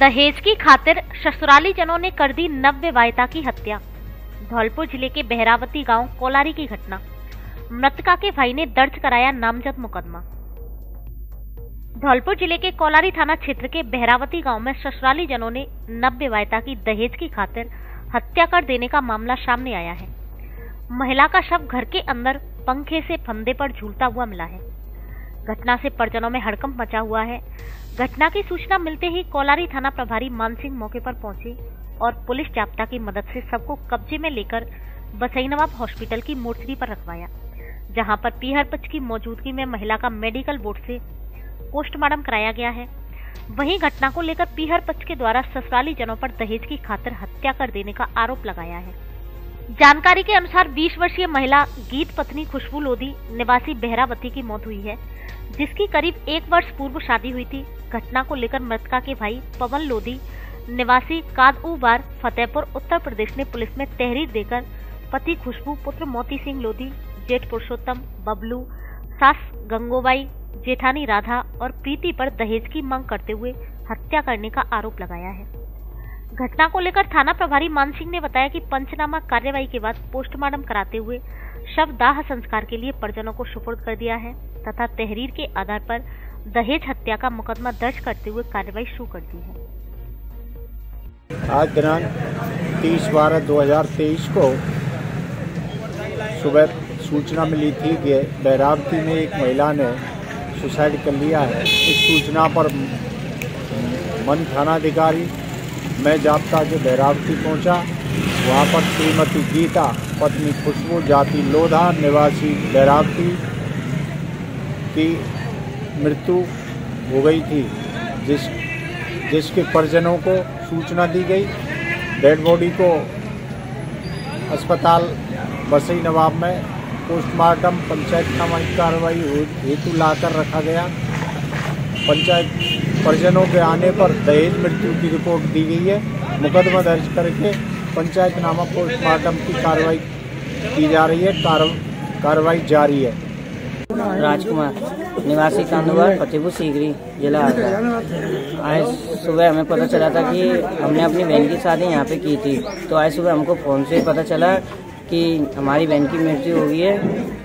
दहेज की खातिर ससुराली जनों ने कर दी नवविवाहिता की हत्या। धौलपुर जिले के बहरावती गांव कोलारी की घटना। मृतका के भाई ने दर्ज कराया नामजद मुकदमा। धौलपुर जिले के कोलारी थाना क्षेत्र के बहरावती गांव में ससुराली जनों ने नवविवाहिता की दहेज की खातिर हत्या कर देने का मामला सामने आया है। महिला का शव घर के अंदर पंखे से फंदे पर झूलता हुआ मिला है। घटना से परिजनों में हड़कंप मचा हुआ है। घटना की सूचना मिलते ही कोलारी थाना प्रभारी मान सिंह मौके पर पहुंचे और पुलिस जाब्ता की मदद से सबको कब्जे में लेकर बसई नवाब हॉस्पिटल की मोर्चरी पर रखवाया, जहां पर पीहर पक्ष की मौजूदगी में महिला का मेडिकल बोर्ड से पोस्टमार्टम कराया गया है। वहीं घटना को लेकर पीहर पक्ष के द्वारा ससुराली जनों पर दहेज की खातिर हत्या कर देने का आरोप लगाया है। जानकारी के अनुसार 20 वर्षीय महिला गीत पत्नी खुशबू लोधी निवासी बहरावती की मौत हुई है, जिसकी करीब 1 वर्ष पूर्व शादी हुई थी। घटना को लेकर मृतका के भाई पवन लोधी निवासी कादऊबार फतेहपुर उत्तर प्रदेश ने पुलिस में तहरीर देकर पति खुशबू, पुत्र मोती सिंह लोधी, जेठ पुरुषोत्तम, बबलू, सास गंगोबाई, जेठानी राधा और प्रीति पर दहेज की मांग करते हुए हत्या करने का आरोप लगाया है। घटना को लेकर थाना प्रभारी मान सिंह ने बताया कि पंचनामा कार्यवाही के बाद पोस्टमार्टम कराते हुए शव दाह संस्कार के लिए परिजनों को सुपुर्द कर दिया है तथा तहरीर के आधार पर दहेज हत्या का मुकदमा दर्ज करते हुए कार्रवाई शुरू कर दी है। आज दिनांक 30/12/2023 को सुबह सूचना मिली थी कि बहरावती में एक महिला ने सुसाइड कर लिया है। इस सूचना पर मन थानाधिकारी मैं जाब्ता के बहरावती पहुंचा। वहां पर श्रीमती गीता पत्नी खुशबू जाति लोधा निवासी बहरावती की मृत्यु हो गई थी, जिसके परिजनों को सूचना दी गई। डेड बॉडी को अस्पताल बसई नवाब में पोस्टमार्टम पंचायत सामाजिक कार्रवाई हेतु लाकर रखा गया। पंचायत परिजनों के आने पर दहेज मृत्यु की रिपोर्ट दी गई है। मुकदमा दर्ज करके पंचायतनामा पोस्टमार्टम की कार्रवाई की जा रही है। कार्रवाई जारी है। राजकुमार निवासी कांदूबार फतेहपुर सीकरी जिला आगरा। आज सुबह हमें पता चला था कि हमने अपनी बहन की शादी यहाँ पे की थी, तो आज सुबह हमको फ़ोन से पता चला कि हमारी बहन की मृत्यु हो गई है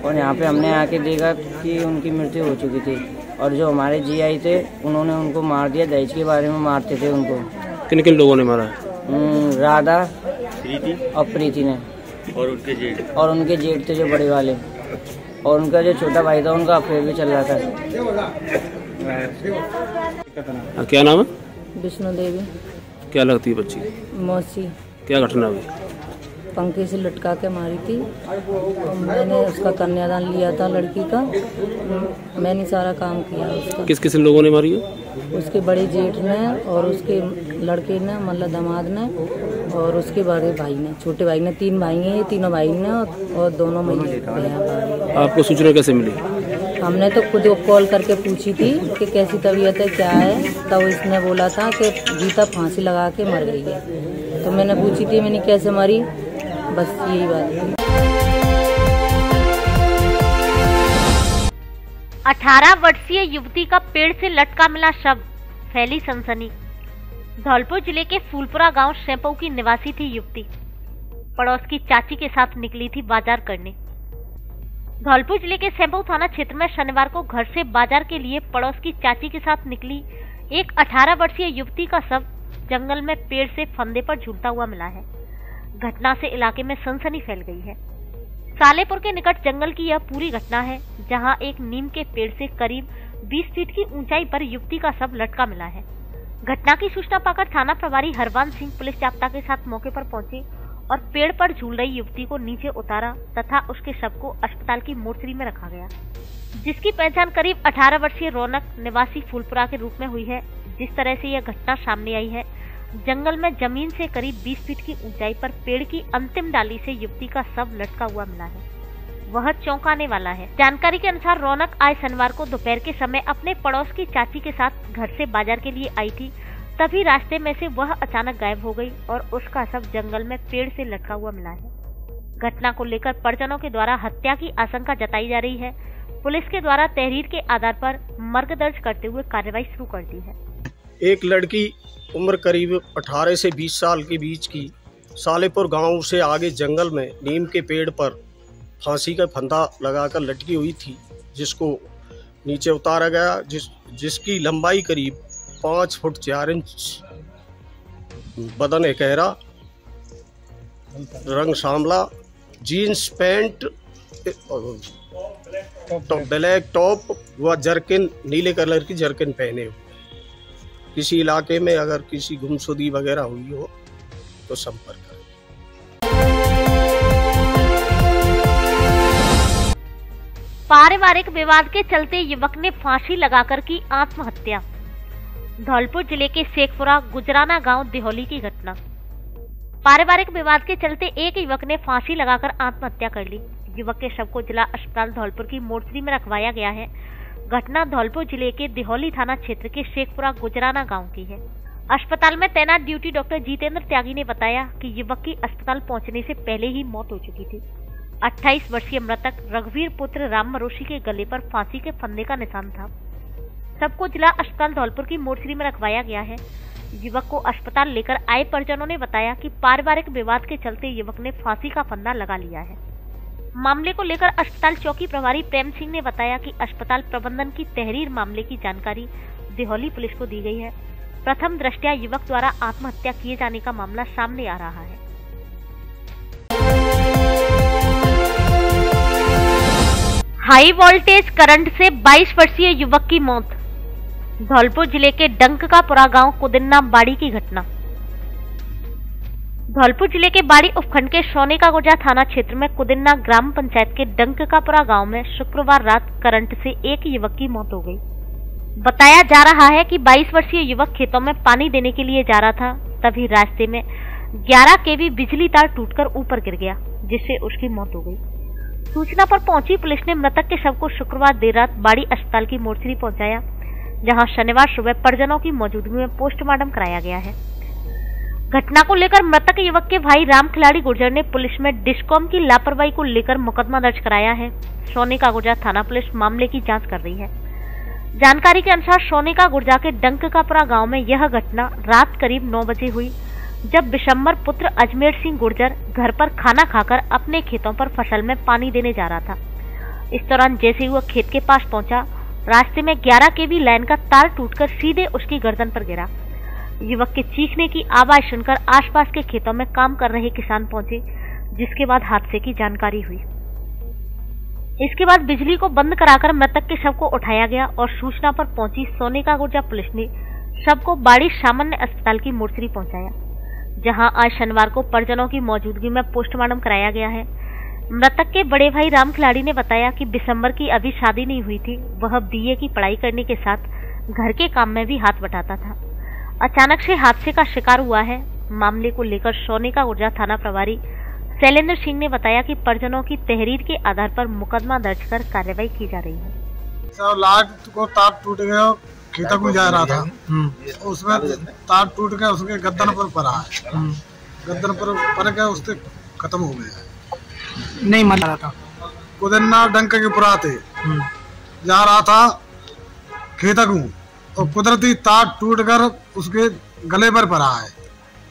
और यहाँ पे हमने आके देखा कि उनकी मृत्यु हो चुकी थी और जो हमारे जी आई थे उन्होंने उनको मार दिया। दहेज के बारे में मारते थे उनको। किन किन लोगों ने मारा? राधा और प्रीति ने और उनके जेठ थे जो बड़े वाले, और उनका जो छोटा भाई था उनका अफेयर भी चल रहा था। क्या नाम है? विष्णु देवी। क्या लगती है बच्ची? मौसी। क्या घटना हुई? पंखे से लटका के मारी थी। तो मैंने उसका कन्यादान लिया था लड़की का, मैंने सारा काम किया उसका। किस किस लोगों ने मारी है? उसके बड़े जेठ ने और उसके लड़के ने, मतलब दामाद ने, और उसके बड़े भाई ने, छोटे भाई ने। 3 भाई हैं, तीनों भाई ने और दोनों महिला। आपको सूचना कैसे मिली? हमने तो खुद कॉल करके पूछी थी कि कैसी तबीयत है, क्या है। तब इसने बोला था कि गीता फांसी लगा के मर गई है। तो मैंने पूछी थी मैंने कैसे मरी, बस यही बात है। 18 वर्षीय युवती का पेड़ से लटका मिला शव, फैली सनसनी। धौलपुर जिले के फूलपुरा गांव शेंपऊ की निवासी थी युवती। पड़ोस की चाची के साथ निकली थी बाजार करने। धौलपुर जिले के शेंपऊ थाना क्षेत्र में शनिवार को घर से बाजार के लिए पड़ोस की चाची के साथ निकली एक 18 वर्षीय युवती का शव जंगल में पेड़ से फंदे पर झूलता हुआ मिला है। घटना से इलाके में सनसनी फैल गई है। सालेपुर के निकट जंगल की यह पूरी घटना है, जहां एक नीम के पेड़ से करीब 20 फीट की ऊंचाई पर युवती का शव लटका मिला है। घटना की सूचना पाकर थाना प्रभारी हरवान सिंह पुलिस जाब्ता के साथ मौके पर पहुंचे और पेड़ पर झूल रही युवती को नीचे उतारा तथा उसके शव को अस्पताल की मोर्चरी में रखा गया, जिसकी पहचान करीब 18 वर्षीय रौनक निवासी फूलपुरा के रूप में हुई है। जिस तरह से यह घटना सामने आई है, जंगल में जमीन से करीब 20 फीट की ऊंचाई पर पेड़ की अंतिम डाली से युवती का शव लटका हुआ मिला है, वह चौंकाने वाला है। जानकारी के अनुसार रौनक आज शनिवार को दोपहर के समय अपने पड़ोस की चाची के साथ घर से बाजार के लिए आई थी। तभी रास्ते में से वह अचानक गायब हो गई और उसका शव जंगल में पेड़ से लटका हुआ मिला है। घटना को लेकर परिजनों के द्वारा हत्या की आशंका जताई जा रही है। पुलिस के द्वारा तहरीर के आधार पर मर्ग दर्ज करते हुए कार्रवाई शुरू कर दी है। एक लड़की उम्र करीब 18 से 20 साल के बीच की सालेपुर गांव से आगे जंगल में नीम के पेड़ पर फांसी का फंदा लगाकर लटकी हुई थी, जिसको नीचे उतारा गया, जिसकी लंबाई करीब 5 फुट 4 इंच, बदन है गहरा, रंग सांवला, जीन्स पैंट, ब्लैक टॉप व जर्किन, नीले कलर की जर्किन पहने हुए। किसी इलाके में अगर किसी गुमशुदगी वगैरह हुई हो तो संपर्क करें। पारिवारिक विवाद के चलते युवक ने फांसी लगाकर की आत्महत्या। धौलपुर जिले के शेखपुरा गुजराना गांव दिहोली की घटना। पारिवारिक विवाद के चलते एक युवक ने फांसी लगाकर आत्महत्या कर ली। युवक के शव को जिला अस्पताल धौलपुर की मोर्चरी में रखवाया गया है। घटना धौलपुर जिले के दिहोली थाना क्षेत्र के शेखपुरा गुजराना गांव की है। अस्पताल में तैनात ड्यूटी डॉक्टर जितेंद्र त्यागी ने बताया कि युवक की अस्पताल पहुंचने से पहले ही मौत हो चुकी थी। 28 वर्षीय मृतक रघुवीर पुत्र राम मरोशी के गले पर फांसी के फंदे का निशान था। सबको जिला अस्पताल धौलपुर की मोर्चरी में रखवाया गया है। युवक को अस्पताल लेकर आए परिजनों ने बताया कि पारिवारिक विवाद के चलते युवक ने फांसी का फंदा लगा लिया है। मामले को लेकर अस्पताल चौकी प्रभारी प्रेम सिंह ने बताया कि अस्पताल प्रबंधन की तहरीर मामले की जानकारी दिहोली पुलिस को दी गई है। प्रथम दृष्टया युवक द्वारा आत्महत्या किए जाने का मामला सामने आ रहा है। हाई वोल्टेज करंट से 22 वर्षीय युवक की मौत। धौलपुर जिले के डंककापुरा गांव कुदिन्ना बाड़ी की घटना। धौलपुर जिले के बाड़ी उपखंड के सोनेकागुजा थाना क्षेत्र में कुदिन्ना ग्राम पंचायत के डंककापुरा गांव में शुक्रवार रात करंट से एक युवक की मौत हो गई। बताया जा रहा है कि 22 वर्षीय युवक खेतों में पानी देने के लिए जा रहा था, तभी रास्ते में 11 केवी बिजली तार टूटकर ऊपर गिर गया, जिससे उसकी मौत हो गई। सूचना पर पहुंची पुलिस ने मृतक के शव को शुक्रवार देर रात बाड़ी अस्पताल की मोर्चरी पहुंचाया, जहां शनिवार सुबह परिजनों की मौजूदगी में पोस्टमार्टम कराया गया है। घटना को लेकर मृतक युवक के भाई राम खिलाड़ी गुर्जर ने पुलिस में डिस्कॉम की लापरवाही को लेकर मुकदमा दर्ज कराया है। सोनेकागुजा थाना पुलिस मामले की जांच कर रही है। जानकारी के अनुसार सोनेकागुजा के डंककापुरा गांव में यह घटना रात करीब 9 बजे हुई, जब बिशंबर पुत्र अजमेर सिंह गुर्जर घर पर खाना खाकर अपने खेतों पर फसल में पानी देने जा रहा था। इस दौरान जैसे ही वह खेत के पास पहुंचा, रास्ते में 11 केवी लाइन का तार टूटकर सीधे उसकी गर्दन पर गिरा। युवक के चीखने की आवाज सुनकर आसपास के खेतों में काम कर रहे किसान पहुंचे, जिसके बाद हादसे की जानकारी हुई। इसके बाद बिजली को बंद कराकर मृतक के शव को उठाया गया और सूचना पर पहुंची सोनेकागुजा पुलिस ने शव को बाड़ी सामान्य अस्पताल की मोर्चरी पहुंचाया, जहां आज शनिवार को परिजनों की मौजूदगी में पोस्टमार्टम कराया गया है। मृतक के बड़े भाई राम खिलाड़ी ने बताया कि दिसंबर की अभी शादी नहीं हुई थी। वह बीए की पढ़ाई करने के साथ घर के काम में भी हाथ बटाता था। अचानक से हादसे का शिकार हुआ है। मामले को लेकर सोनेकागुजा थाना प्रभारी शैलेंद्र सिंह ने बताया कि परिजनों की तहरीर के आधार पर मुकदमा दर्ज कर कार्रवाई की जा रही है। लाख को तार टूट गया, खेता को जा रहा था, उसमें तार टूट गया, उसके गर्दन पर पड़ा है, गर्दन पर पड़ गया, उससे खत्म हो गया। नहीं मर रहा था। कुदिन्ना डंककापुरा थे, जा रहा था खेता को, और कुदरती तार टूटकर उसके गले पर पड़ा है।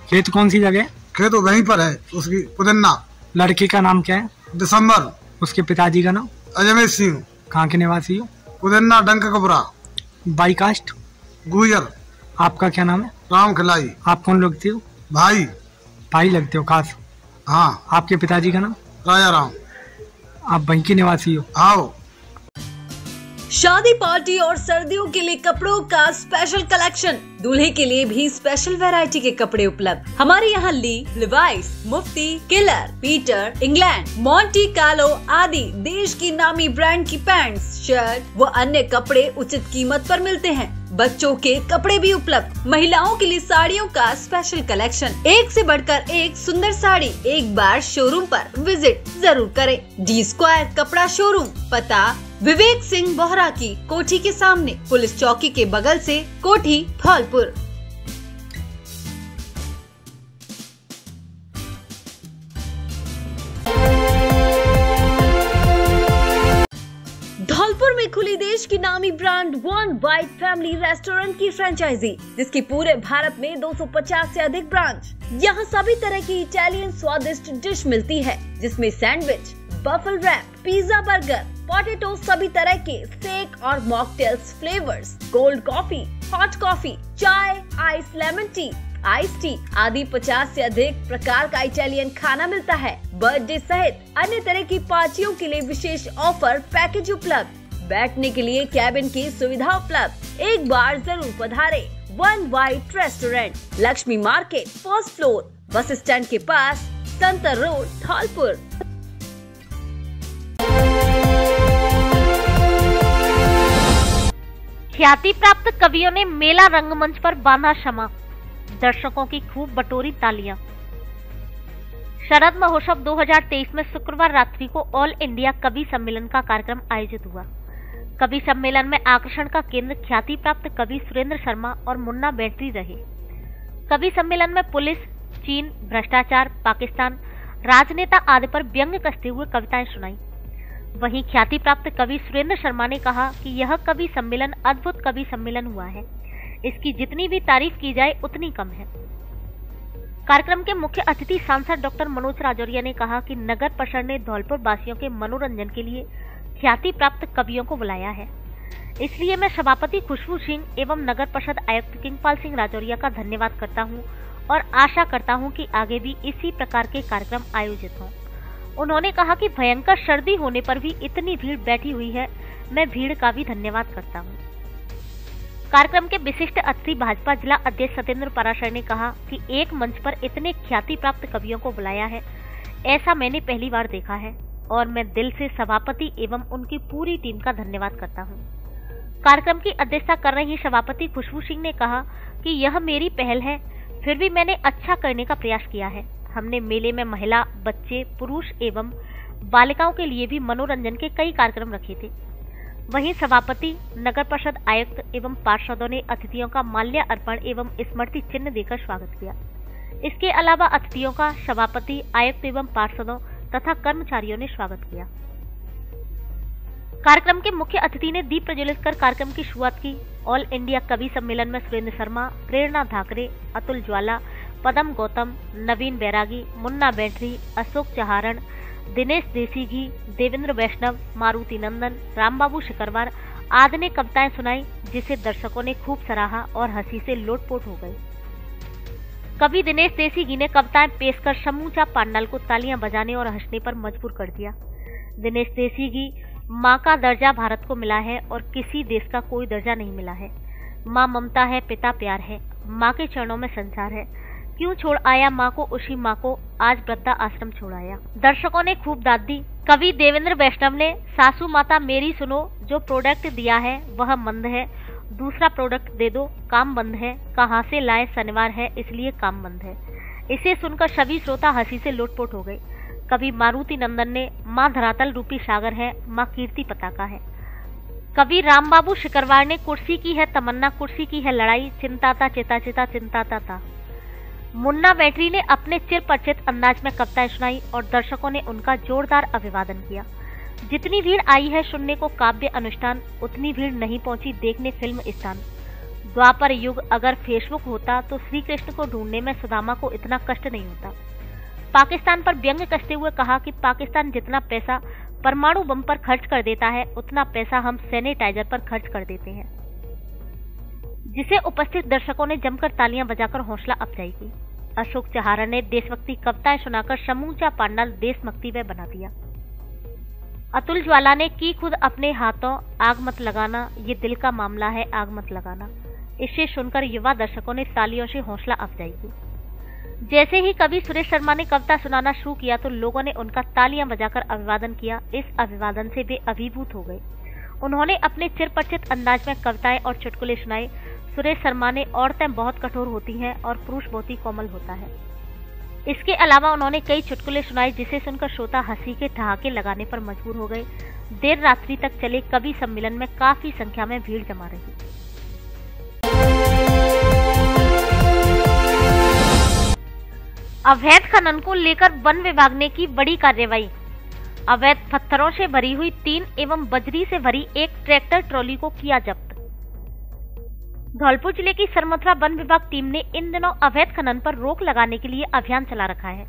खेत कौन सी जगह? खेत वहीं पर है उसकी, कुदिन्ना। लड़के का नाम क्या है? दिसंबर। उसके पिताजी का नाम? अजमेर सिंह। कहाँ के निवासी हो? कुदिन्ना डंककापुरा। By caste? गुजर। आपका क्या नाम है? राम खिलाई। आप कौन लगते हो? भाई। भाई लगते हो खास? हाँ। आपके पिताजी का नाम? राजा राम। आप वहीं के निवासी हो? हाँ। शादी पार्टी और सर्दियों के लिए कपड़ों का स्पेशल कलेक्शन, दूल्हे के लिए भी स्पेशल वैरायटी के कपड़े उपलब्ध। हमारे यहाँ Lee, Levi's, Mufti, Killer, Peter, England, Monte Carlo आदि देश की नामी ब्रांड की पैंट्स, शर्ट व अन्य कपड़े उचित कीमत पर मिलते हैं। बच्चों के कपड़े भी उपलब्ध। महिलाओं के लिए साड़ियों का स्पेशल कलेक्शन, एक से बढ़कर एक सुंदर साड़ी। एक बार शोरूम पर विजिट जरूर करें। डी स्क्वायर कपड़ा शोरूम, पता विवेक सिंह बोहरा की कोठी के सामने, पुलिस चौकी के बगल से, कोठी धौलपुर। धौलपुर में खुली देश की नामी brand one byte family restaurant की फ्रेंचाइजी, जिसकी पूरे भारत में 250 से अधिक ब्रांच। यहाँ सभी तरह की इटालियन स्वादिष्ट डिश मिलती है, जिसमें sandwich, waffle wrap, pizza, burger, potato, सभी तरह के शेक और mocktails flavours, cold coffee, hot coffee, चाय, ice lemon tea, ice tea आदि 50 से अधिक प्रकार का इटालियन खाना मिलता है। बर्थडे सहित अन्य तरह की पार्टियों के लिए विशेष ऑफर पैकेज उपलब्ध, बैठने के लिए कैबिन की सुविधा उपलब्ध। एक बार जरूर पधारे one byte restaurant, Lakshmi market, first floor, बस स्टैंड के पास, संतर रोड, धौलपुर। ख्याति प्राप्त कवियों ने मेला रंगमंच पर बांधा शमा, दर्शकों की खूब बटोरी तालियां। शरद महोत्सव 2023 में शुक्रवार रात्रि को ऑल इंडिया कवि सम्मेलन का कार्यक्रम आयोजित हुआ। कवि सम्मेलन में आकर्षण का केंद्र ख्याति प्राप्त कवि सुरेंद्र शर्मा और मुन्ना बैटरी रहे। कवि सम्मेलन में पुलिस, चीन, भ्रष्टाचार, पाकिस्तान, राजनेता आदि पर व्यंग कसते हुए कविताएं सुनाई। वहीं ख्याति प्राप्त कवि सुरेंद्र शर्मा ने कहा कि यह कवि सम्मेलन अद्भुत कवि सम्मेलन हुआ है, इसकी जितनी भी तारीफ की जाए उतनी कम है। कार्यक्रम के मुख्य अतिथि सांसद डॉक्टर मनोज राजौरिया ने कहा कि नगर परिषद ने धौलपुर वासियों के मनोरंजन के लिए ख्याति प्राप्त कवियों को बुलाया है, इसलिए मैं सभापति खुशबू सिंह एवं नगर परिषद आयुक्त किंगपाल सिंह राजौरिया का धन्यवाद करता हूं और आशा करता हूं कि आगे भी इसी प्रकार के कार्यक्रम आयोजित हों। उन्होंने कहा कि भयंकर सर्दी होने पर भी इतनी भीड़ बैठी हुई है, मैं भीड़ का भी धन्यवाद करता हूं। कार्यक्रम के विशिष्ट अतिथि भाजपा जिला अध्यक्ष सत्येंद्र पराशर ने कहा कि एक मंच पर इतने ख्याति प्राप्त कवियों को बुलाया है, ऐसा मैंने पहली बार देखा है और मैं दिल से सभापति एवं उनकी पूरी टीम का धन्यवाद करता हूं। कार्यक्रम की अध्यक्षता कर रही सभापति खुशबू सिंह ने कहा कि यह मेरी पहल है, फिर भी मैंने अच्छा करने का प्रयास किया है। हमने मेले में महिला, बच्चे, पुरुष एवं बालिकाओं के लिए भी मनोरंजन के कई कार्यक्रम रखे थे। वहीं सभापति, नगर परिषद आयुक्त एवं पार्षदों ने अतिथियों का माल्य अर्पण एवं स्मृति चिन्ह देकर स्वागत किया। इसके अलावा अतिथियों का सभापति, आयुक्त एवं पार्षदों तथा कर्मचारियों ने स्वागत किया। कार्यक्रम के मुख्य अतिथि ने दीप प्रज्वलित कर कार्यक्रम की शुरुआत की। ऑल इंडिया कवि सम्मेलन में सुरेंद्र शर्मा, प्रेरणा धाकरे, अतुल ज्वाला, पदम गौतम, नवीन बैरागी, मुन्ना बैटरी, अशोक चहारण, दिनेश देसीघी, देवेंद्र वैष्णव, मारुति नंदन, रामबाबू शिकरवार आदि ने कविताएं सुनाई, जिसे दर्शकों ने खूब सराहा और हंसी से लोटपोट हो गए। कवि दिनेश देसीघी ने कविताएं पेश कर समूचा पांडाल को तालियां बजाने और हंसने पर मजबूर कर दिया। दिनेश देसीघी, माँ का दर्जा भारत को मिला है और किसी देश का कोई दर्जा नहीं मिला है। माँ ममता है, पिता प्यार है, माँ के चरणों में संसार है। क्यों छोड़ आया माँ को, उसी माँ को आज वृद्धा आश्रम छोड़ाया। दर्शकों ने खूब दाद दी। कवि देवेंद्र वैष्णव ने, सासू माता मेरी सुनो, जो प्रोडक्ट दिया है वह मंद है, दूसरा प्रोडक्ट दे दो, काम बंद है, कहाँ से लाए, शनिवार है इसलिए काम बंद है। इसे सुनकर सभी श्रोता हंसी से लोटपोट हो गए। कवि मारुति नंदन ने, माँ धरातल रूपी सागर है, माँ कीर्ति पताका है। कवि रामबाबू शिकरवार ने, कुर्सी की है तमन्ना, कुर्सी की है लड़ाई, चिंताता चिता चिता चिंताता था। मुन्ना बैटरी ने अपने चिर परिचित अंदाज में कविताएं सुनाई और दर्शकों ने उनका जोरदार अभिवादन किया। जितनी भीड़ आई है सुनने को काव्य अनुष्ठान, उतनी भीड़ नहीं पहुंची देखने फिल्म स्थान। द्वापर युग अगर फेसबुक होता तो श्री कृष्ण को ढूंढने में सुदामा को इतना कष्ट नहीं होता। पाकिस्तान पर व्यंग कसते हुए कहा कि पाकिस्तान जितना पैसा परमाणु बम पर खर्च कर देता है, उतना पैसा हम सैनिटाइजर पर खर्च कर देते हैं, जिसे उपस्थित दर्शकों ने जमकर तालियां बजाकर हौसला अफजाई की। अशोक चहारण ने देशभक्ति कविताएं सुनाकर समूचा पांडाल देशभक्तिमय बना दिया। अतुल ज्वाला ने की खुद अपने हाथों, आग मत लगाना, ये दिल का मामला है, आग मत लगाना। इसे सुनकर युवा दर्शकों ने तालियों से हौसला अफजाई की। जैसे ही कवि सुरेश शर्मा ने कविता सुनाना शुरू किया तो लोगों ने उनका तालियां बजाकर अभिवादन किया। इस अभिवादन से वे अभिभूत हो गए। उन्होंने अपने चिरपरिचित अंदाज में कविताएं और चुटकुले सुनाए। सुरेश शर्मा ने, औरतें बहुत कठोर होती हैं और पुरुष बहुत ही कोमल होता है। इसके अलावा उन्होंने कई चुटकुले सुनाए, जिसे सुनकर श्रोता हंसी के ठहाके लगाने पर मजबूर हो गए। देर रात्रि तक चले कवि सम्मेलन में काफी संख्या में भीड़ जमा रही। अवैध खनन को लेकर वन विभाग ने की बड़ी कार्रवाई। अवैध पत्थरों से भरी हुई 3 एवं बजरी से भरी एक ट्रैक्टर ट्रॉली को किया जब्त। धौलपुर जिले की सरमथुरा वन विभाग टीम ने इन दिनों अवैध खनन पर रोक लगाने के लिए अभियान चला रखा है,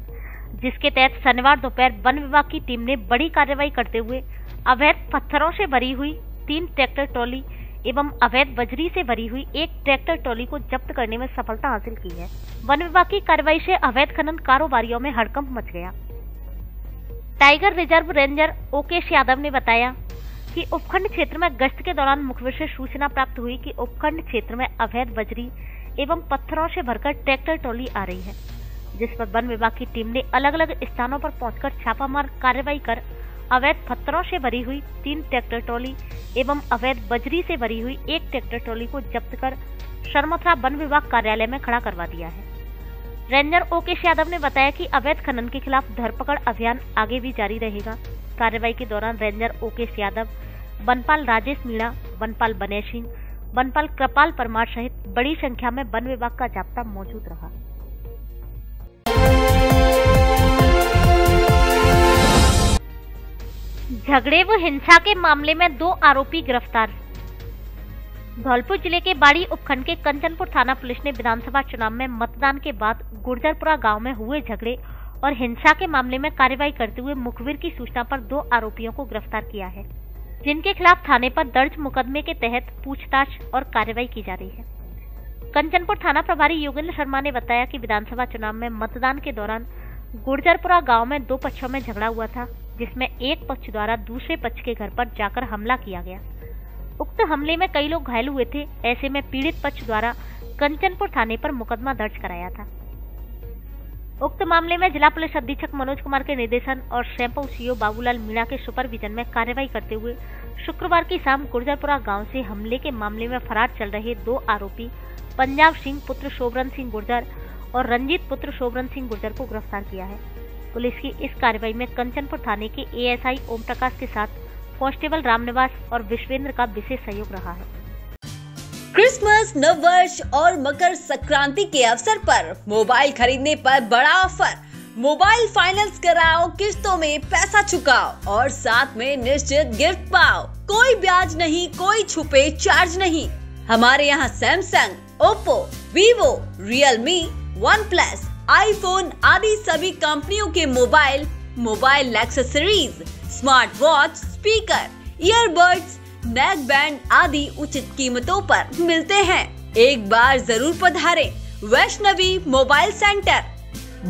जिसके तहत शनिवार दोपहर वन विभाग की टीम ने बड़ी कार्रवाई करते हुए अवैध पत्थरों से भरी हुई 3 ट्रैक्टर ट्रॉली एवं अवैध बजरी से भरी हुई एक ट्रैक्टर ट्रॉली को जब्त करने में सफलता हासिल की है। वन विभाग की कार्रवाई से अवैध खनन कारोबारियों में हड़कंप मच गया। Tiger reserve ranger Okesh Yadav ने बताया कि उपखंड क्षेत्र में गश्त के दौरान मुखबिर से सूचना प्राप्त हुई कि उपखंड क्षेत्र में अवैध बजरी एवं पत्थरों से भरकर ट्रैक्टर ट्रॉली आ रही है, जिस पर वन विभाग की टीम ने अलग अलग स्थानों पर पहुंचकर छापामार कार्रवाई कर अवैध पत्थरों से भरी हुई 3 ट्रैक्टर ट्रॉली एवं अवैध बजरी से भरी हुई एक ट्रैक्टर ट्रॉली को जब्त कर सरमथुरा वन विभाग कार्यालय में खड़ा करवा दिया है। रेंजर ओकेश यादव ने बताया कि अवैध खनन के खिलाफ धरपकड़ अभियान आगे भी जारी रहेगा। कार्रवाई के दौरान रेंजर ओकेश यादव, वनपाल राजेश मीणा, वनपाल बनेश सिंह, वनपाल कृपाल परमार सहित बड़ी संख्या में वन विभाग का जाब्ता मौजूद रहा। झगड़े व हिंसा के मामले में 2 आरोपी गिरफ्तार। धौलपुर जिले के बाड़ी उपखंड के कंचनपुर थाना पुलिस ने विधानसभा चुनाव में मतदान के बाद गुर्जरपुरा गांव में हुए झगड़े और हिंसा के मामले में कार्रवाई करते हुए मुखबिर की सूचना पर 2 आरोपियों को गिरफ्तार किया है, जिनके खिलाफ थाने पर दर्ज मुकदमे के तहत पूछताछ और कार्रवाई की जा रही है। कंचनपुर थाना प्रभारी योगेंद्र शर्मा ने बताया कि विधानसभा चुनाव में मतदान के दौरान गुर्जरपुरा गांव में 2 पक्षों में झगड़ा हुआ था, जिसमें एक पक्ष द्वारा दूसरे पक्ष के घर पर जाकर हमला किया गया। उक्त हमले में कई लोग घायल हुए थे। ऐसे में पीड़ित पक्ष द्वारा कंचनपुर थाने पर मुकदमा दर्ज कराया था। उक्त मामले में जिला पुलिस अधीक्षक मनोज कुमार के निर्देशन और सैंपौ सीओ बाबूलाल मीणा के सुपरविजन में कार्रवाई करते हुए शुक्रवार की शाम गुर्जरपुरा गांव से हमले के मामले में फरार चल रहे 2 आरोपी पंजाब सिंह पुत्र शोभरन सिंह गुर्जर और रंजीत पुत्र शोभरन सिंह गुर्जर को गिरफ्तार किया है। पुलिस की इस कार्रवाई में कंचनपुर थाने के एएसआई ओम प्रकाश के साथ कांस्टेबल रामनिवास और विश्वेंद्र का विशेष सहयोग रहा है। क्रिसमस, नववर्ष और मकर संक्रांति के अवसर पर मोबाइल खरीदने पर बड़ा ऑफर। मोबाइल फाइनेंस कराओ, किस्तों में पैसा चुकाओ और साथ में निश्चित गिफ्ट पाओ। कोई ब्याज नहीं, कोई छुपे चार्ज नहीं। हमारे यहाँ Samsung, Oppo, Vivo, Realme, OnePlus, iPhone आदि सभी कंपनियों के mobile accessories, smart watch, speaker, earbuds, neck band आदि उचित कीमतों पर मिलते हैं। एक बार जरूर पधारें। Vaishnavi mobile centre,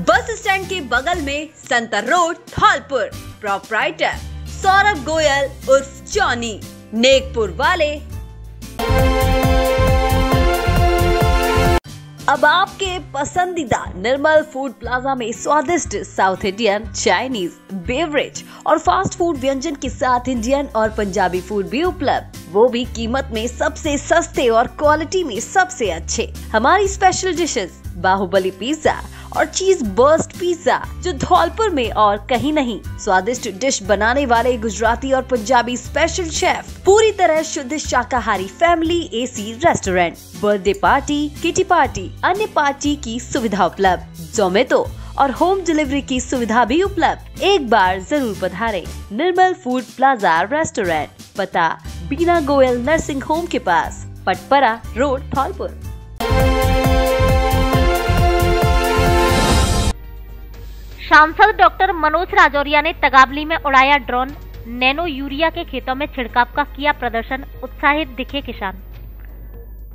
bus stand के बगल में, संतर रोड, धौलपुर। प्रोप्राइटर सौरभ गोयल उर्फ जॉनी, नेकपुर वाले। अब आपके पसंदीदा निर्मल फूड प्लाजा में स्वादिष्ट साउथ इंडियन, चाइनीज, बेवरेज और फास्ट फूड व्यंजन के साथ इंडियन और पंजाबी फूड भी उपलब्ध, वो भी कीमत में सबसे सस्ते और क्वालिटी में सबसे अच्छे। हमारी स्पेशल डिशेस बाहुबली पिज्जा और चीज बर्स्ट पिज्जा जो धौलपुर में और कहीं नहीं। स्वादिष्ट डिश बनाने वाले गुजराती और पंजाबी स्पेशल शेफ, पूरी तरह शुद्ध शाकाहारी family AC restaurant, birthday party, kitty party, अन्य पार्टी की सुविधा उपलब्ध, जोमेटो और होम डिलीवरी की सुविधा भी उपलब्ध। एक बार जरूर पधारें। निर्मल फूड प्लाजा रेस्टोरेंट, पता बीना गोयल नर्सिंग होम के पास, पटपरा रोड, धौलपुर। सांसद डॉक्टर मनोज राजौरिया ने तगाबली में उड़ाया ड्रोन, नैनो यूरिया के खेतों में छिड़काव का किया प्रदर्शन, उत्साहित दिखे किसान।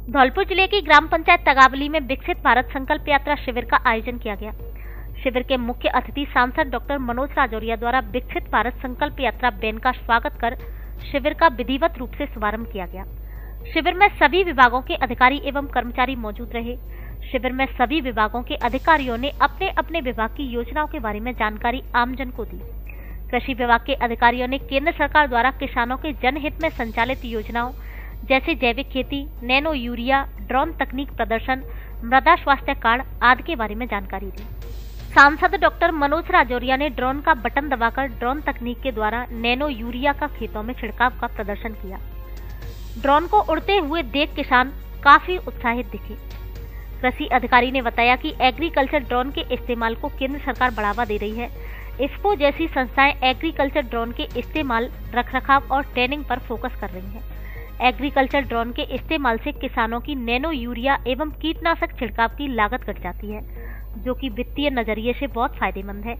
धौलपुर जिले की ग्राम पंचायत तगाबली में विकसित भारत संकल्प यात्रा शिविर का आयोजन किया गया। शिविर के मुख्य अतिथि सांसद डॉक्टर मनोज राजौरिया द्वारा विकसित भारत संकल्प यात्रा बैन का स्वागत कर शिविर का विधिवत रूप से शुभारंभ किया गया। शिविर में सभी विभागों के अधिकारी एवं कर्मचारी मौजूद रहे। शिविर में सभी विभागों के अधिकारियों ने अपने अपने विभाग की योजनाओं के बारे में जानकारी आमजन को दी। कृषि विभाग के अधिकारियों ने केंद्र सरकार द्वारा किसानों के जनहित में संचालित योजनाओं जैसे जैविक खेती, नैनो यूरिया, ड्रोन तकनीक प्रदर्शन, मृदा स्वास्थ्य कार्ड आदि के बारे में जानकारी दी। सांसद डॉक्टर मनोज राजौरिया ने ड्रोन का बटन दबाकर ड्रोन तकनीक के द्वारा नैनो यूरिया का खेतों में छिड़काव का प्रदर्शन किया। ड्रोन को उड़ते हुए देख किसान काफी उत्साहित दिखे। कृषि अधिकारी ने बताया कि एग्रीकल्चर ड्रोन के इस्तेमाल को केंद्र सरकार बढ़ावा दे रही है। इफ्को जैसी संस्थाएं एग्रीकल्चर ड्रोन के इस्तेमाल, रखरखाव और ट्रेनिंग पर फोकस कर रही हैं। एग्रीकल्चर ड्रोन के इस्तेमाल से किसानों की नैनो यूरिया एवं कीटनाशक छिड़काव की लागत घट जाती है, जो कि वित्तीय नजरिए से बहुत फायदेमंद है।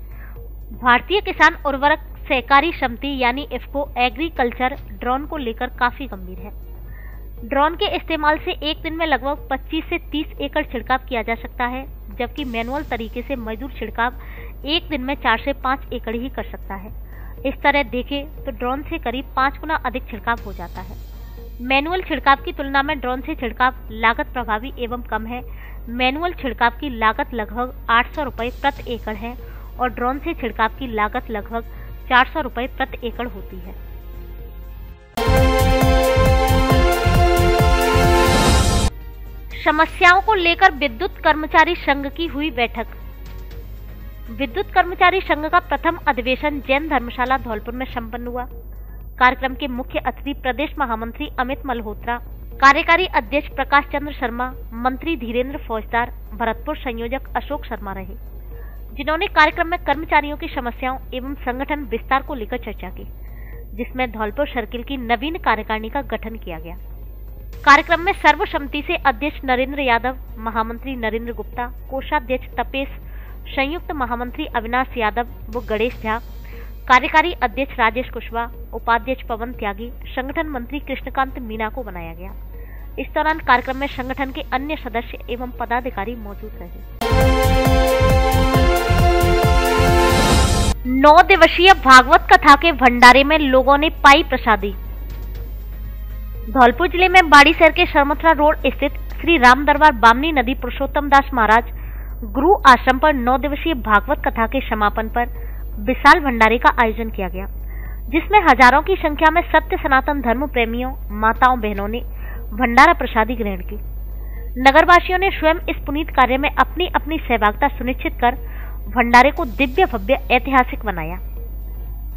भारतीय किसान उर्वरक सहकारी समिति यानी इफ्को एग्रीकल्चर ड्रोन को लेकर काफी गंभीर है। ड्रोन के इस्तेमाल से एक दिन में लगभग 25 से 30 एकड़ छिड़काव किया जा सकता है, जबकि मैनुअल तरीके से मजदूर छिड़काव एक दिन में 4 से 5 एकड़ ही कर सकता है। इस तरह देखें तो ड्रोन से करीब 5 गुना अधिक छिड़काव हो जाता है। मैनुअल छिड़काव की तुलना में ड्रोन से छिड़काव लागत प्रभावी एवं कम है। मैनुअल छिड़काव की लागत लगभग 800 रुपये प्रति एकड़ है और ड्रोन से छिड़काव की लागत लगभग 400 रुपये प्रति एकड़ होती है। समस्याओं को लेकर विद्युत कर्मचारी संघ की हुई बैठक। विद्युत कर्मचारी संघ का प्रथम अधिवेशन जैन धर्मशाला धौलपुर में संपन्न हुआ। कार्यक्रम के मुख्य अतिथि प्रदेश महामंत्री अमित मल्होत्रा, कार्यकारी अध्यक्ष प्रकाश चंद्र शर्मा, मंत्री धीरेन्द्र फौजदार, भरतपुर संयोजक अशोक शर्मा रहे, जिन्होंने कार्यक्रम में कर्मचारियों की समस्याओं एवं संगठन विस्तार को लेकर चर्चा की, जिसमें धौलपुर सर्किल की नवीन कार्यकारिणी का गठन किया गया। कार्यक्रम में सर्वसम्मति से अध्यक्ष नरेंद्र यादव, महामंत्री नरेंद्र गुप्ता, कोषाध्यक्ष तपेश, संयुक्त महामंत्री अविनाश यादव व गणेश झा, कार्यकारी अध्यक्ष राजेश कुशवाहा, उपाध्यक्ष पवन त्यागी, संगठन मंत्री कृष्णकांत मीना को बनाया गया। इस दौरान कार्यक्रम में संगठन के अन्य सदस्य एवं पदाधिकारी मौजूद रहे। 9 दिवसीय भागवत कथा के भंडारे में लोगों ने पाई प्रसादी। धौलपुर जिले में बाड़ीसर के सरमथुरा रोड स्थित श्री राम दरबार बामनी नदी पुरुषोत्तम दास महाराज गुरु आश्रम पर 9 दिवसीय भागवत कथा के समापन पर विशाल भंडारे का आयोजन किया गया, जिसमें हजारों की संख्या में सत्य सनातन धर्म प्रेमियों, माताओं, बहनों ने भंडारा प्रसादी ग्रहण की। नगरवासियों ने स्वयं इस पुनीत कार्य में अपनी अपनी सहभागिता सुनिश्चित कर भंडारे को दिव्य भव्य ऐतिहासिक बनाया।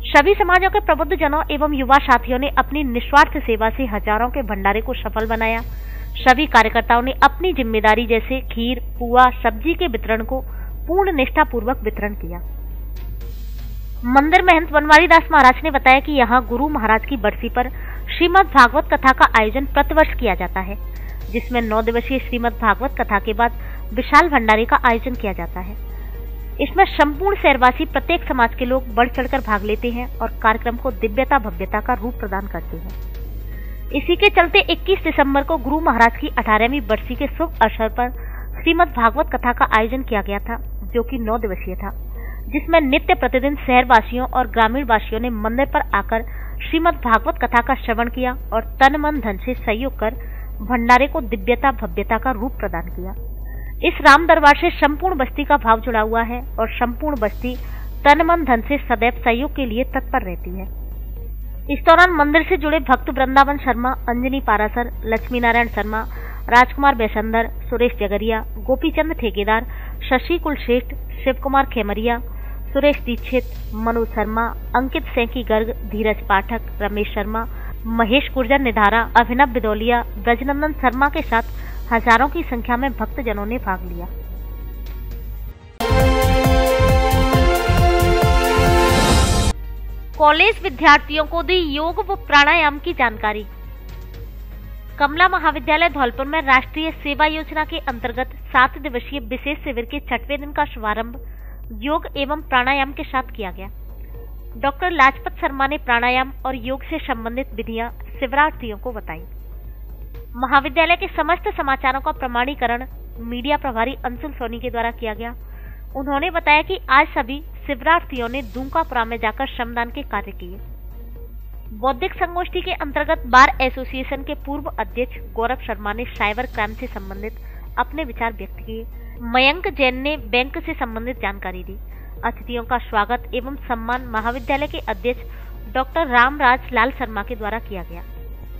सभी समाजों के प्रबुद्ध जनों एवं युवा साथियों ने अपनी निस्वार्थ सेवा से हजारों के भंडारे को सफल बनाया। सभी कार्यकर्ताओं ने अपनी जिम्मेदारी जैसे खीर, पुआ, सब्जी के वितरण को पूर्ण निष्ठा पूर्वक वितरण किया। मंदिर महंत बनवारी दास महाराज ने बताया कि यहाँ गुरु महाराज की बरसी पर श्रीमद् भागवत कथा का आयोजन प्रतिवर्ष किया जाता है, जिसमें 9 दिवसीय श्रीमद् भागवत कथा के बाद विशाल भंडारे का आयोजन किया जाता है। इसमें संपूर्ण शहरवासी, प्रत्येक समाज के लोग बढ़ चढ़कर भाग लेते हैं और कार्यक्रम को दिव्यता भव्यता का रूप प्रदान करते हैं। इसी के चलते 21 दिसंबर को गुरु महाराज की 18वीं बरसी के शुभ अवसर पर श्रीमद् भागवत कथा का आयोजन किया गया था, जो कि 9 दिवसीय था, जिसमें नित्य प्रतिदिन शहरवासियों और ग्रामीण वासियों ने मंदिर पर आकर श्रीमद् भागवत कथा का श्रवण किया और तन मन धन से सहयोग कर भंडारे को दिव्यता भव्यता का रूप प्रदान किया। इस राम दरबार से संपूर्ण बस्ती का भाव जुड़ा हुआ है और संपूर्ण बस्ती तन मन धन से सदैव सहयोग के लिए तत्पर रहती है। इस दौरान मंदिर से जुड़े भक्त वृंदावन शर्मा, अंजनी पारासर, लक्ष्मी नारायण शर्मा, राजकुमार बैसंदर, सुरेश जगरिया, गोपीचंद ठेकेदार, शशि कुलश्रेष्ठ, शिव कुमार खेमरिया, सुरेश दीक्षित, मनोज शर्मा, अंकित सैंकी गर्ग, धीरज पाठक, रमेश शर्मा, महेश गुर्जर निधारा, अभिनव बिदौलिया, ब्रजनंदन शर्मा के साथ हजारों की संख्या में भक्तजनों ने भाग लिया। कॉलेज विद्यार्थियों को दी योग व प्राणायाम की जानकारी। कमला महाविद्यालय धौलपुर में राष्ट्रीय सेवा योजना के अंतर्गत 7 दिवसीय विशेष शिविर के 6वें दिन का शुभारंभ योग एवं प्राणायाम के साथ किया गया। डॉक्टर लाजपत शर्मा ने प्राणायाम और योग से संबंधित विधियां शिविरार्थियों को बताई। महाविद्यालय के समस्त समाचारों का प्रमाणीकरण मीडिया प्रभारी अंशुल सोनी के द्वारा किया गया। उन्होंने बताया कि आज सभी शिविरार्थियों ने दूंकापुरा में जाकर श्रमदान के कार्य किए। बौद्धिक संगोष्ठी के अंतर्गत बार एसोसिएशन के पूर्व अध्यक्ष गौरव शर्मा ने साइबर क्राइम से संबंधित अपने विचार व्यक्त किए। मयंक जैन ने बैंक से संबंधित जानकारी दी। अतिथियों का स्वागत एवं सम्मान महाविद्यालय के अध्यक्ष डॉक्टर रामराज लाल शर्मा के द्वारा किया गया।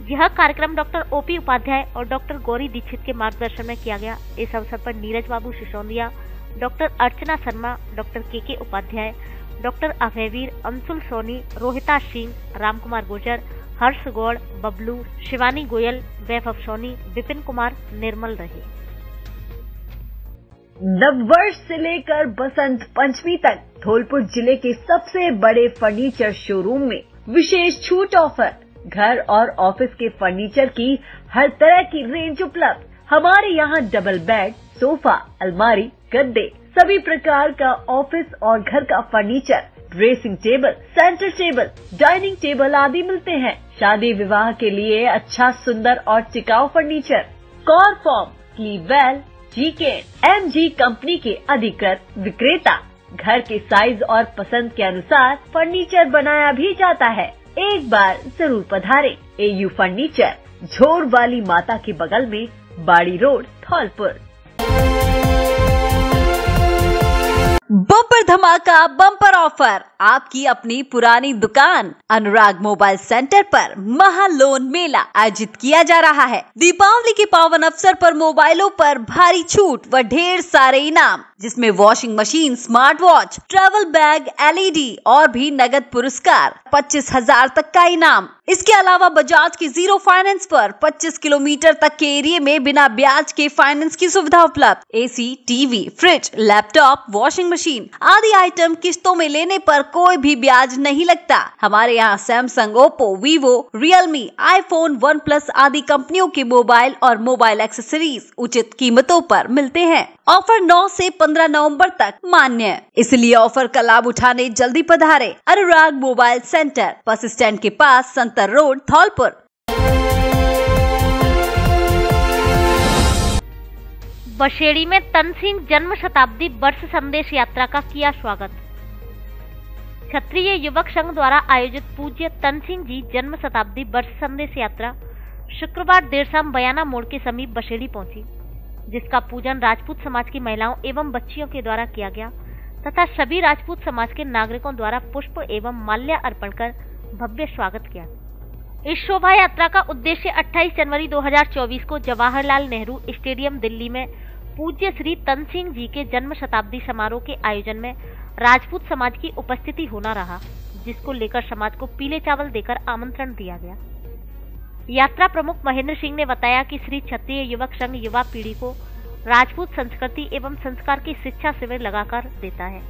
यह कार्यक्रम डॉक्टर ओपी उपाध्याय और डॉक्टर गौरी दीक्षित के मार्गदर्शन में किया गया। इस अवसर पर नीरज बाबू सिसोदिया, डॉक्टर अर्चना शर्मा, डॉक्टर के उपाध्याय, डॉक्टर अभयवीर, अंशुल सोनी, रोहिता सिंह, रामकुमार गुर्जर, हर्ष गौड़, बबलू, शिवानी गोयल, वैभव सोनी, विपिन कुमार निर्मल रहे। नववर्ष से लेकर बसंत पंचमी तक धौलपुर जिले के सबसे बड़े फर्नीचर शोरूम में विशेष छूट ऑफर, घर और ऑफिस के फर्नीचर की हर तरह की रेंज उपलब्ध। हमारे यहाँ डबल बेड, सोफा, अलमारी, गद्दे, सभी प्रकार का ऑफिस और घर का furniture, dressing table, centre table, dining table आदि मिलते हैं। शादी विवाह के लिए अच्छा, सुंदर और टिकाऊ फर्नीचर, कॉरफॉर्म, क्लीवेल, जीके, MG कंपनी के अधिकृत विक्रेता। घर के साइज और पसंद के अनुसार फर्नीचर बनाया भी जाता है। एक बार जरूर पधारें। AU फर्नीचर, झोर वाली माता के बगल में, बाड़ी रोड, धौलपुर। बम्पर धमाका, बम्पर ऑफर, आपकी अपनी पुरानी दुकान अनुराग मोबाइल सेंटर पर महालोन मेला आयोजित किया जा रहा है। दीपावली के पावन अवसर पर मोबाइलों पर भारी छूट व ढेर सारे इनाम, जिसमें washing machine, smart watch, travel bag, LED और भी नगद पुरस्कार, 25,000 तक का इनाम। इसके अलावा बजाज की 0 फाइनेंस पर 25 किलोमीटर तक के एरिया में बिना ब्याज के फाइनेंस की सुविधा उपलब्ध। AC, TV, fridge, laptop, washing machine आदि आइटम किस्तों में लेने पर कोई भी ब्याज नहीं लगता। हमारे यहाँ Samsung, Oppo, Vivo, Realme, iPhone, OnePlus आदि कंपनियों के मोबाइल और मोबाइल एक्सेसरीज उचित कीमतों पर मिलते हैं। ऑफर 9 से 15 नवंबर तक मान्य, इसलिए ऑफर का लाभ उठाने जल्दी पधारे। अनुराग मोबाइल सेंटर, बस स्टैंड के पास, संतर रोड, धौलपुर। बशेड़ी में तनसिंह जन्म शताब्दी वर्ष संदेश यात्रा का किया स्वागत। क्षत्रिय युवक संघ द्वारा आयोजित पूज्य तनसिंह जी जन्म शताब्दी वर्ष संदेश यात्रा शुक्रवार देर शाम बयाना मोड़ के समीप बशेड़ी पहुंची, जिसका पूजन राजपूत समाज की महिलाओं एवं बच्चियों के द्वारा किया गया तथा सभी राजपूत समाज के नागरिकों द्वारा पुष्प एवं माल्य अर्पण कर भव्य स्वागत किया। इस शोभा यात्रा का उद्देश्य 28 जनवरी 2024 को जवाहरलाल नेहरू स्टेडियम दिल्ली में पूज्य श्री तनसिंह जी के जन्म शताब्दी समारोह के आयोजन में राजपूत समाज की उपस्थिति होना रहा, जिसको लेकर समाज को पीले चावल देकर आमंत्रण दिया गया। यात्रा प्रमुख महेंद्र सिंह ने बताया कि श्री क्षत्रिय युवक संघ युवा पीढ़ी को राजपूत संस्कृति एवं संस्कार की शिक्षा शिविर लगाकर देता है,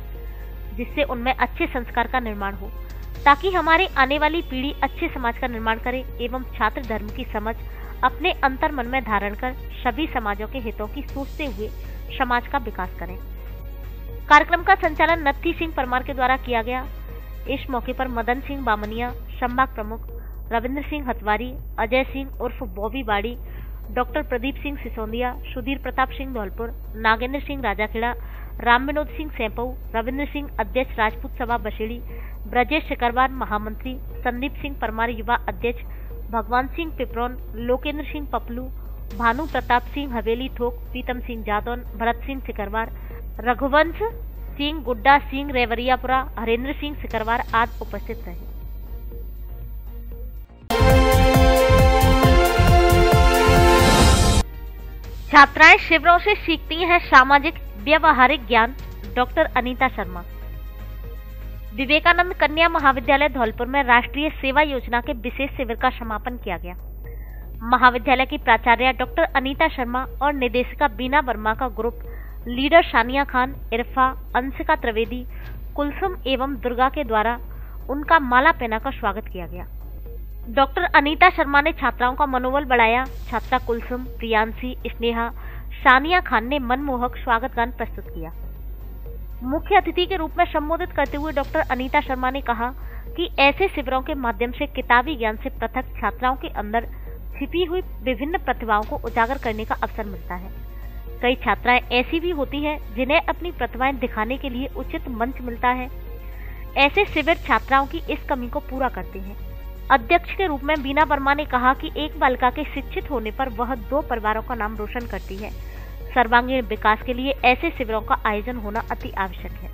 जिससे उनमें अच्छे संस्कार का निर्माण हो, ताकि हमारे आने वाली पीढ़ी अच्छे समाज का निर्माण करे एवं छात्र धर्म की समझ अपने अंतर मन में धारण कर सभी समाजों के हितों की सोचते हुए समाज का विकास करें। कार्यक्रम का संचालन नत्थी सिंह परमार के द्वारा किया गया। इस मौके पर मदन सिंह बामनिया, संभाग प्रमुख रविंद्र सिंह हतवारी, अजय सिंह उर्फ बॉबी बाड़ी, डॉक्टर प्रदीप सिंह सिसोदिया, सुधीर प्रताप सिंह धौलपुर, नागेंद्र सिंह राजाखेड़ा, राम विनोद सिंह सैंपऊ, रविंद्र सिंह अध्यक्ष राजपूत सभा बशेड़ी, ब्रजेश शिकरवार महामंत्री, संदीप सिंह परमार युवा अध्यक्ष, भगवान सिंह पिपरौन, लोकेंद्र सिंह पपलू, भानु प्रताप सिंह हवेली थोक, प्रीतम सिंह जादौन, भरत सिंह सिकरवार, रघुवंश सिंह गुड्डा सिंह रेवरियापुरा, हरेंद्र सिंह सिकरवार आदि उपस्थित रहे। छात्राएं शिविरों से सीखती हैं सामाजिक व्यवहारिक ज्ञान। डॉक्टर अनीता शर्मा। विवेकानंद कन्या महाविद्यालय धौलपुर में राष्ट्रीय सेवा योजना के विशेष शिविर का समापन किया गया। महाविद्यालय की प्राचार्य डॉक्टर अनीता शर्मा और निदेशिका बीना वर्मा का ग्रुप लीडर सानिया खान, इरफा, अंशिका त्रिवेदी, कुलसुम एवं दुर्गा के द्वारा उनका माला पहनाकर स्वागत किया गया। डॉक्टर अनीता शर्मा ने छात्राओं का मनोबल बढ़ाया। छात्रा कुलसुम, प्रियांशी, स्नेहा, सानिया खान ने मनमोहक स्वागत गान प्रस्तुत किया। मुख्य अतिथि के रूप में संबोधित करते हुए डॉक्टर अनीता शर्मा ने कहा कि ऐसे शिविरों के माध्यम से किताबी ज्ञान से पृथक छात्राओं के अंदर छिपी हुई विभिन्न प्रतिभाओं को उजागर करने का अवसर मिलता है। कई छात्राएं ऐसी भी होती हैं जिन्हें अपनी प्रतिभाएं दिखाने के लिए उचित मंच मिलता है। ऐसे शिविर छात्राओं की इस कमी को पूरा करते हैं। अध्यक्ष के रूप में बीना वर्मा ने कहा कि एक बालिका के शिक्षित होने पर वह 2 परिवारों का नाम रोशन करती है। सर्वांगीण विकास के लिए ऐसे शिविरों का आयोजन होना अति आवश्यक है।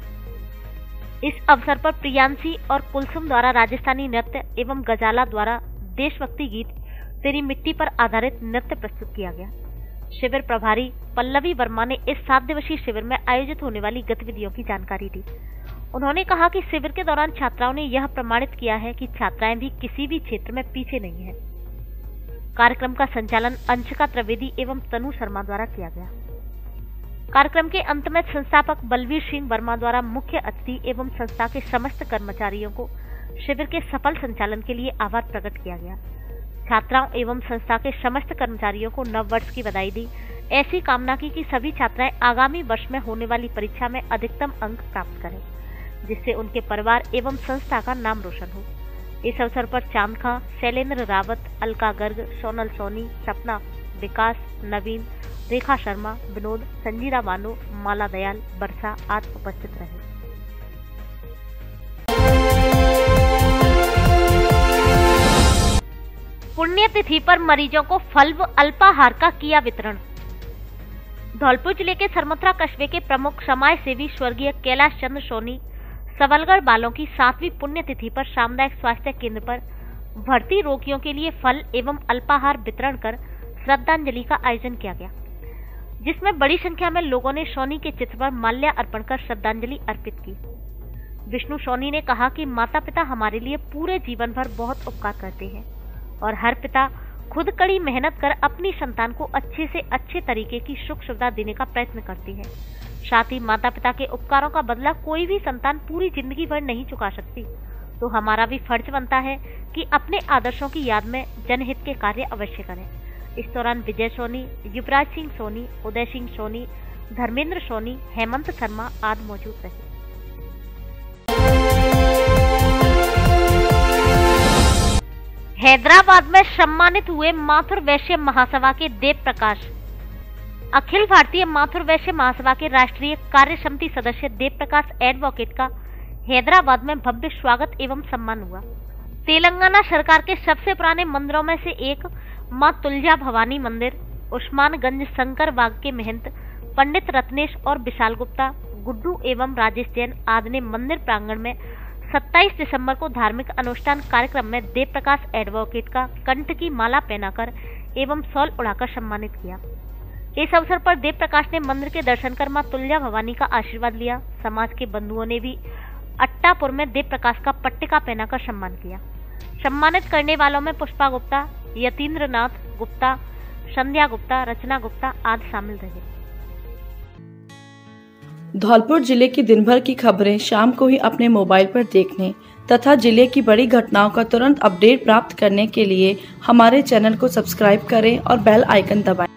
इस अवसर पर प्रियांशी और कुलसुम द्वारा राजस्थानी नृत्य एवं गजाला द्वारा देशभक्ति गीत तेरी मिट्टी पर आधारित नृत्य प्रस्तुत किया गया। शिविर प्रभारी पल्लवी वर्मा ने इस 7 दिवसीय शिविर में आयोजित होने वाली गतिविधियों की जानकारी दी। उन्होंने कहा कि शिविर के दौरान छात्राओं ने यह प्रमाणित किया है कि छात्राएं भी किसी भी क्षेत्र में पीछे नहीं है। कार्यक्रम का संचालन अंशिका त्रिवेदी एवं तनु शर्मा द्वारा किया गया। कार्यक्रम के अंत में संस्थापक बलवीर सिंह वर्मा द्वारा मुख्य अतिथि एवं संस्था के समस्त कर्मचारियों को शिविर के सफल संचालन के लिए आभार प्रकट किया गया। छात्राओं एवं संस्था के समस्त कर्मचारियों को नव वर्ष की बधाई दी। ऐसी कामना की कि सभी छात्राएं आगामी वर्ष में होने वाली परीक्षा में अधिकतम अंक प्राप्त करें, जिससे उनके परिवार एवं संस्था का नाम रोशन हो। इस अवसर पर चांद खां, शैलेंद्र रावत, अलका गर्ग, सोनल सोनी, सपना, विकास, नवीन, रेखा शर्मा, विनोद, संजीदा बानो, माला दयाल, वर्षा आदि उपस्थित रहे। पुण्यतिथि पर मरीजों को फल व अल्पाहार का किया वितरण। धौलपुर जिले के सरमथुरा कस्बे के प्रमुख समाज सेवी स्वर्गीय कैलाश चंद्र सोनी सबलगढ़ बालों की 7वीं पुण्यतिथि पर सामुदायिक स्वास्थ्य केंद्र पर भर्ती रोगियों के लिए फल एवं अल्पाहार वितरण कर श्रद्धांजलि का आयोजन किया गया, जिसमें बड़ी संख्या में लोगों ने सोनी के चित्र पर माल्य अर्पण कर श्रद्धांजलि अर्पित की। विष्णु सोनी ने कहा कि माता पिता हमारे लिए पूरे जीवन भर बहुत उपकार करते हैं और हर पिता खुद कड़ी मेहनत कर अपनी संतान को अच्छे से अच्छे तरीके की सुख सुविधा देने का प्रयत्न करती है। साथ ही माता पिता के उपकारों का बदला कोई भी संतान पूरी जिंदगी भर नहीं चुका सकती, तो हमारा भी फर्ज बनता है कि अपने आदर्शों की याद में जनहित के कार्य अवश्य करें। इस दौरान विजय सोनी, युवराज सिंह सोनी, उदय सिंह सोनी, धर्मेंद्र सोनी, हेमंत शर्मा आदि मौजूद रहे। हैदराबाद में सम्मानित हुए माथुर वैश्य महासभा के देव प्रकाश। अखिल भारतीय माथुर वैश्य महासभा के राष्ट्रीय कार्य समिति सदस्य देव प्रकाश एडवोकेट का हैदराबाद में भव्य स्वागत एवं सम्मान हुआ। तेलंगाना सरकार के सबसे पुराने मंदिरों में से एक मां तुलजा भवानी मंदिर, उस्मानगंज शंकर बाग के महंत पंडित रत्नेश और विशाल गुप्ता, गुड्डू एवं राजेश जैन आदि ने मंदिर प्रांगण में 27 दिसंबर को धार्मिक अनुष्ठान कार्यक्रम में देव प्रकाश एडवोकेट का कंठ की माला पहनाकर एवं शॉल उड़ाकर सम्मानित किया। इस अवसर पर देव प्रकाश ने मंदिर के दर्शन कर मां तुलजा भवानी का आशीर्वाद लिया। समाज के बंधुओं ने भी अट्टापुर में देव प्रकाश का पट्टिका पहनाकर सम्मान किया। सम्मानित करने वालों में पुष्पा गुप्ता, यतीन्द्र नाथ गुप्ता, संध्या गुप्ता, रचना गुप्ता आदि शामिल रहे। धौलपुर जिले की दिन भर की खबरें शाम को ही अपने मोबाइल पर देखने तथा जिले की बड़ी घटनाओं का तुरंत अपडेट प्राप्त करने के लिए हमारे चैनल को सब्सक्राइब करें और बेल आइकन दबाएं।